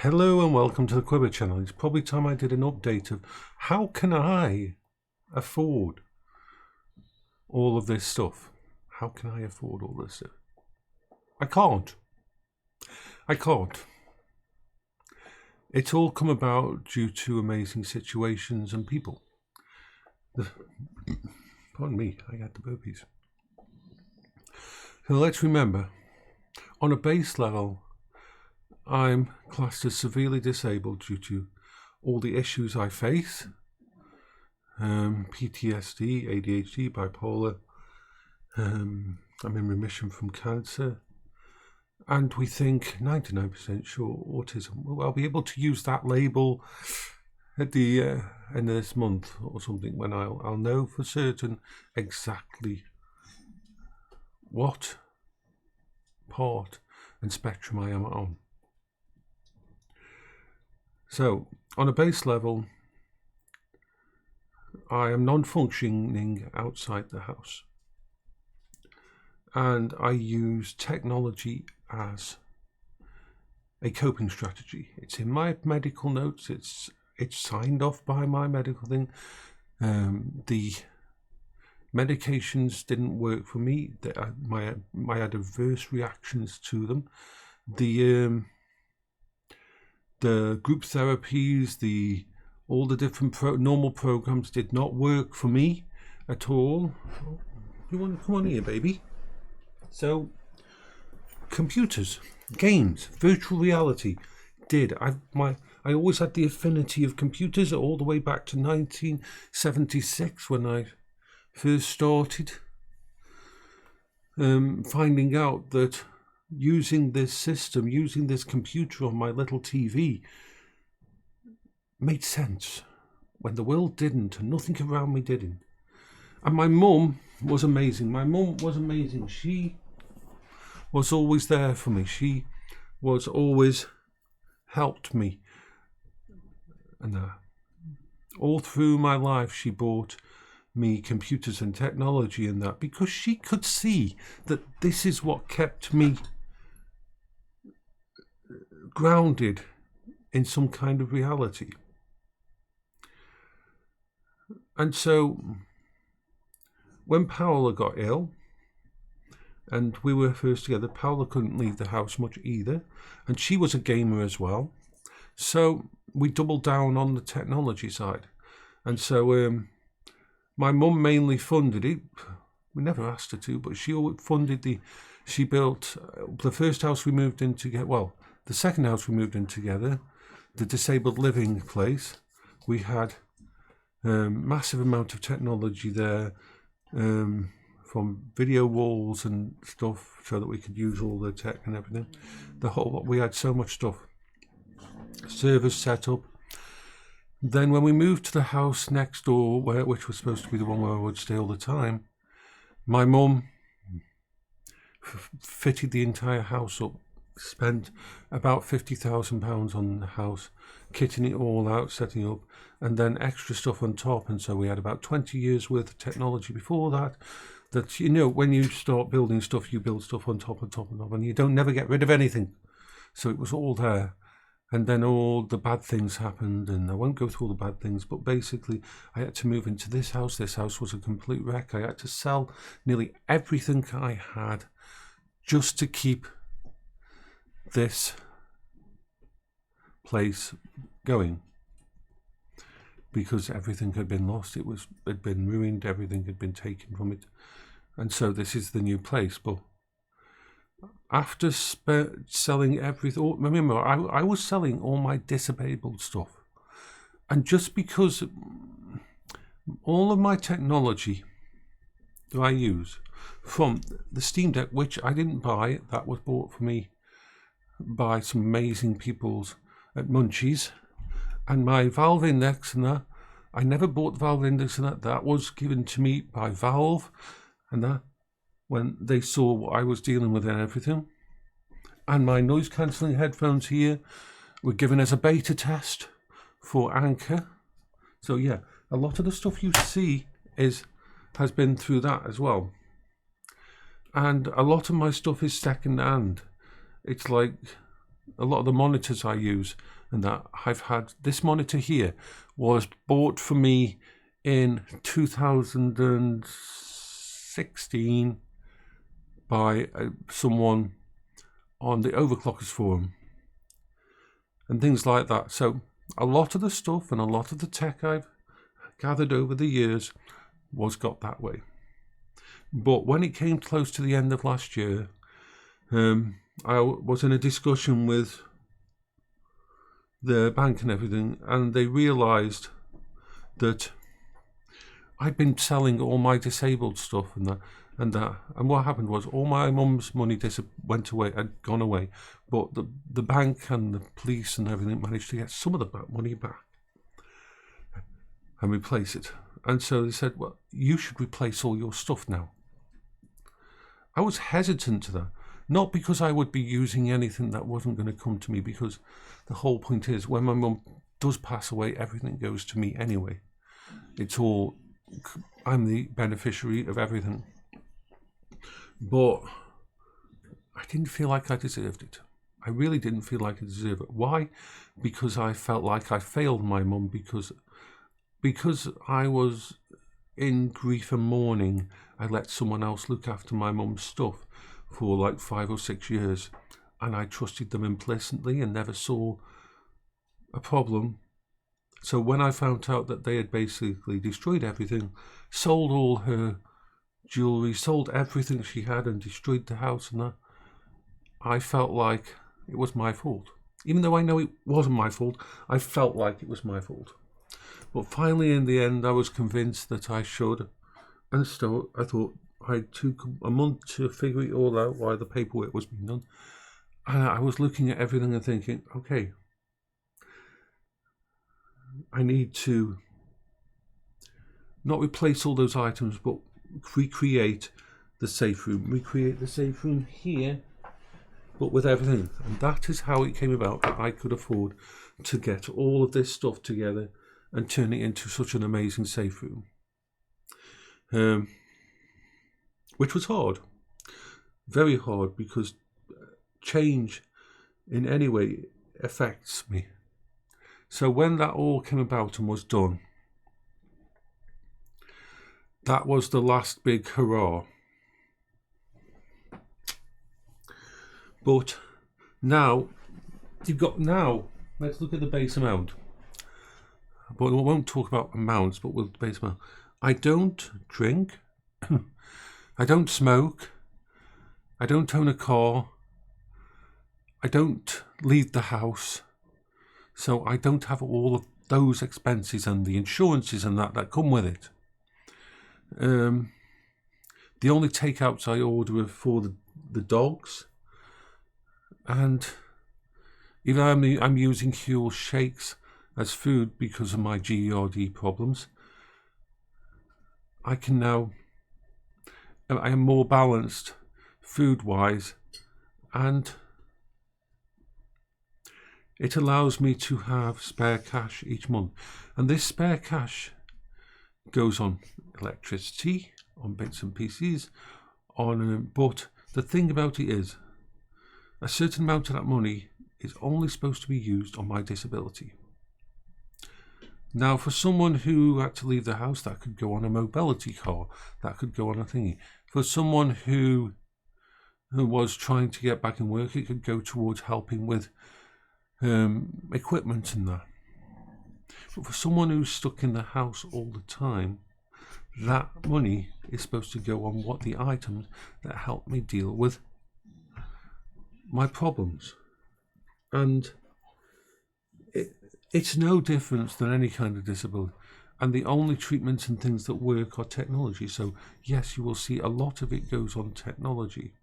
Hello and welcome to the Quiver channel. It's probably time I did an update of how can I afford all of this stuff. How can I afford all this stuff? I can't. It's all come about due to amazing situations and people. Pardon me, I got the burpees. So let's remember, on a base level, I'm classed as severely disabled due to all the issues I face. PTSD, ADHD, bipolar. I'm in remission from cancer. And we think 99% sure autism. Well, I'll be able to use that label at the end of this month or something when I'll know for certain exactly what part and spectrum I am on. So, on a base level, I am non-functioning outside the house. And I use technology as a coping strategy. It's in my medical notes, it's signed off by my medical thing. The medications didn't work for me. I had adverse reactions to them. The group therapies, all the different normal programs did not work for me at all. You want to come on here, baby? So, computers, games, virtual reality did. I always had the affinity of computers all the way back to 1976 when I first started finding out that using this system, using this computer on my little TV made sense when the world didn't and nothing around me didn't. And my mum was amazing. She was always there for me. She was always helped me. And all through my life she bought me computers and technology and that because she could see that this is what kept me grounded in some kind of reality. And so when Paola got ill and we were first together, Paola couldn't leave the house much either, and she was a gamer as well, so we doubled down on the technology side. And so my mum mainly funded it. We never asked her to, but she funded she built the first house we moved in together. Well, the second house we moved in together, the disabled living place. We had massive amount of technology there, from video walls and stuff, so that we could use all the tech and everything. We had so much stuff. Servers set up. Then when we moved to the house next door, which was supposed to be the one where I would stay all the time, my mum fitted the entire house up. Spent about £50,000 on the house, kitting it all out, setting up, and then extra stuff on top. And so we had about 20 years worth of technology before that. That, you know, when you start building stuff, you build stuff on top, and you don't never get rid of anything. So it was all there. And then all the bad things happened, and I won't go through all the bad things, but basically I had to move into this house. This house was a complete wreck. I had to sell nearly everything I had just to keep this place going, because everything had been lost. It had been ruined. Everything had been taken from it, and so this is the new place. But after selling everything, remember I was selling all my disabled stuff, and just because all of my technology that I use, from the Steam Deck, which I didn't buy, that was bought for me by some amazing peoples at Munchies, and my Valve Index and that, I never bought the Valve Index and that was given to me by Valve, and that when they saw what I was dealing with and everything. And my noise cancelling headphones here were given as a beta test for Anchor. So yeah, a lot of the stuff you see has been through that as well. And a lot of my stuff is second hand. It's like a lot of the monitors I use, and that I've had, this monitor here was bought for me in 2016 by someone on the Overclockers forum and things like that. So a lot of the stuff and a lot of the tech I've gathered over the years was got that way. But when it came close to the end of last year, I was in a discussion with the bank and everything, and they realised that I'd been selling all my disabled stuff and what happened was all my mum's money went away, had gone away, but the bank and the police and everything managed to get some of the money back and replace it. And so they said, well, you should replace all your stuff now. I was hesitant to that, not because I would be using anything that wasn't going to come to me, because the whole point is when my mum does pass away, everything goes to me anyway. I'm the beneficiary of everything. But I didn't feel like I deserved it. I really didn't feel like I deserved it. Why? Because I felt like I failed my mum, because I was in grief and mourning. I let someone else look after my mum's stuff for like 5 or 6 years, and I trusted them implicitly and never saw a problem. So when I found out that they had basically destroyed everything, sold all her jewellery, sold everything she had and destroyed the house and that, I felt like it was my fault. Even though I know it wasn't my fault, I felt like it was my fault. But finally, in the end, I was convinced that I should. And so I thought I took a month to figure it all out, why the paperwork was being done. And I was looking at everything and thinking, okay, I need to not replace all those items, but recreate the safe room. Recreate the safe room here, but with everything. And that is how it came about that I could afford to get all of this stuff together and turn it into such an amazing safe room. Which was hard. Very hard, because change in any way affects me. So when that all came about and was done, that was the last big hurrah. But now, let's look at the base amount. But we won't talk about amounts, but we'll base amount. I don't drink. I don't smoke. I don't own a car. I don't leave the house. So I don't have all of those expenses and the insurances and that come with it. The only takeouts I order are for the dogs, and even I'm using Huel shakes as food because of my GERD problems. I am more balanced food-wise, and it allows me to have spare cash each month. And this spare cash goes on electricity, on bits and pieces, but the thing about it is, a certain amount of that money is only supposed to be used on my disability. Now, for someone who had to leave the house, that could go on a mobility car, that could go on a thingy. For someone who was trying to get back in work, it could go towards helping with equipment and that. But for someone who's stuck in the house all the time, that money is supposed to go on what the items that help me deal with my problems. And it's no difference than any kind of disability. And the only treatments and things that work are technology. So yes, you will see a lot of it goes on technology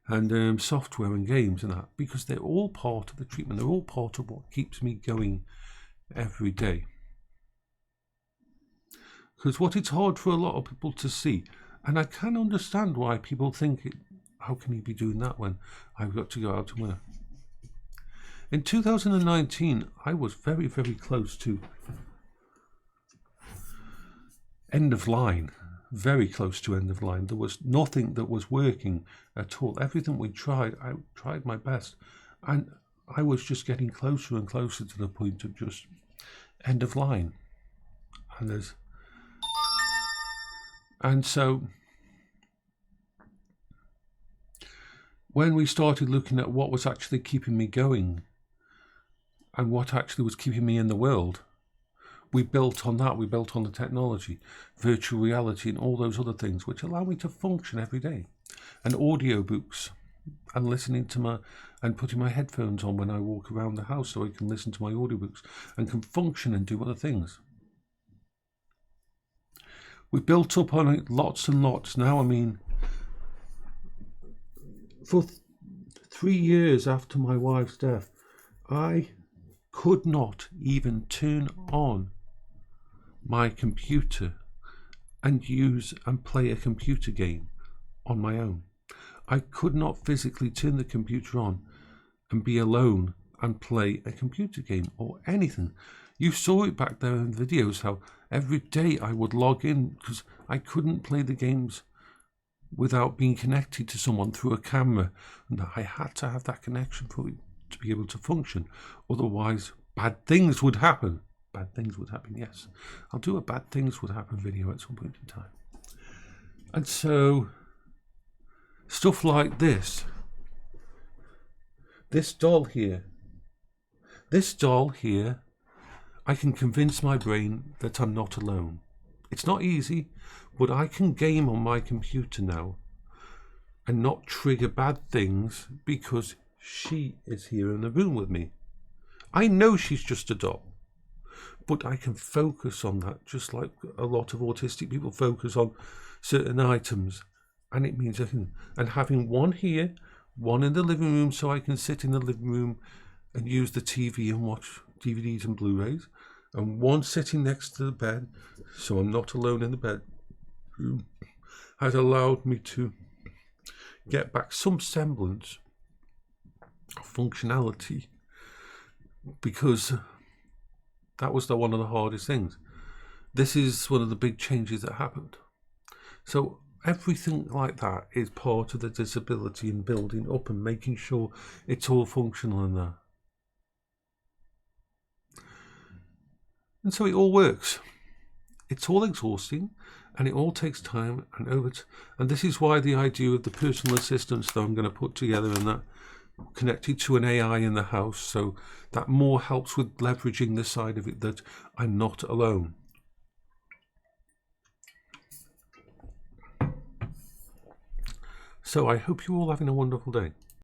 and software and games and that, because they're all part of the treatment. They're all part of what keeps me going every day. Because what it's hard for a lot of people to see, and I can understand why people think, how can he be doing that when I've got to go out and work? In 2019, I was very, very close to end of line. Very close to end of line. There was nothing that was working at all. Everything we tried, I tried my best, And I was just getting closer and closer to the point of just end of line. And so when we started looking at what was actually keeping me going and what actually was keeping me in the world, we built on that. We built on the technology, virtual reality, and all those other things which allow me to function every day. And audiobooks, and listening to and putting my headphones on when I walk around the house so I can listen to my audiobooks and can function and do other things. We built up on it lots and lots. Now, I mean, for 3 years after my wife's death, I could not even turn on my computer and use and play a computer game on my own. I could not physically turn the computer on and be alone and play a computer game or anything. You saw it back there in videos how every day I would log in because I couldn't play the games without being connected to someone through a camera, and I had to have that connection for it to be able to function. Otherwise, bad things would happen. Bad things would happen, yes. I'll do a bad things would happen video at some point in time. And so stuff like this doll here, I can convince my brain that I'm not alone. It's not easy, but I can game on my computer now and not trigger bad things because she is here in the room with me. I know she's just a doll, but I can focus on that just like a lot of autistic people focus on certain items. And it means and having one here, one in the living room so I can sit in the living room and use the TV and watch DVDs and Blu-rays, and one sitting next to the bed so I'm not alone in the bedroom, has allowed me to get back some semblance of functionality, because that was one of the hardest things. This is one of the big changes that happened. So everything like that is part of the disability and building up and making sure it's all functional in there. And so it all works. It's all exhausting and it all takes time and this is why the idea of the personal assistants that I'm going to put together and that connected to an AI in the house, so that more helps with leveraging the side of it that I'm not alone. So I hope you're all having a wonderful day.